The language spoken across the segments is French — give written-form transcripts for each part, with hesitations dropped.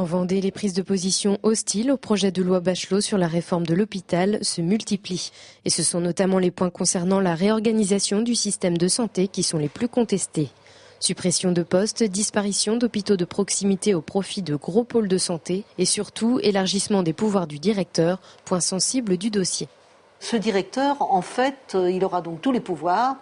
En Vendée, les prises de position hostiles au projet de loi Bachelot sur la réforme de l'hôpital se multiplient. Et ce sont notamment les points concernant la réorganisation du système de santé qui sont les plus contestés. Suppression de postes, disparition d'hôpitaux de proximité au profit de gros pôles de santé et surtout élargissement des pouvoirs du directeur, point sensible du dossier. Ce directeur, en fait, il aura donc tous les pouvoirs.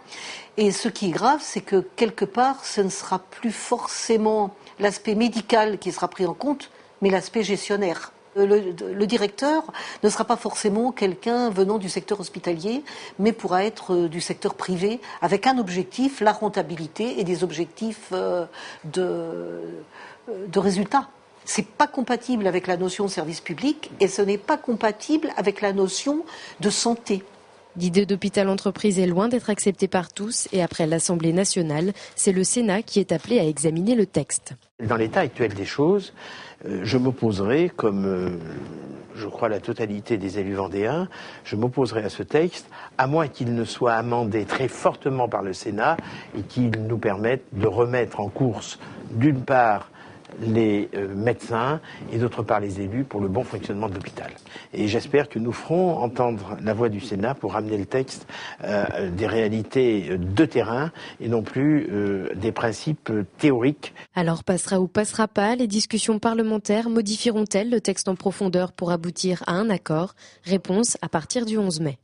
Et ce qui est grave, c'est que quelque part, ce ne sera plus forcément l'aspect médical qui sera pris en compte, mais l'aspect gestionnaire. Le directeur ne sera pas forcément quelqu'un venant du secteur hospitalier, mais pourra être du secteur privé, avec un objectif, la rentabilité et des objectifs de résultats. C'est pas compatible avec la notion de service public et ce n'est pas compatible avec la notion de santé. L'idée d'hôpital entreprise est loin d'être acceptée par tous et après l'Assemblée nationale, c'est le Sénat qui est appelé à examiner le texte. Dans l'état actuel des choses, je m'opposerai, comme je crois la totalité des élus vendéens, je m'opposerai à ce texte, à moins qu'il ne soit amendé très fortement par le Sénat et qu'il nous permette de remettre en course, d'une part, les médecins et d'autre part les élus pour le bon fonctionnement de l'hôpital. Et j'espère que nous ferons entendre la voix du Sénat pour ramener le texte des réalités de terrain et non plus des principes théoriques. Alors passera ou passera pas, les discussions parlementaires modifieront-elles le texte en profondeur pour aboutir à un accord? Réponse à partir du 11 mai.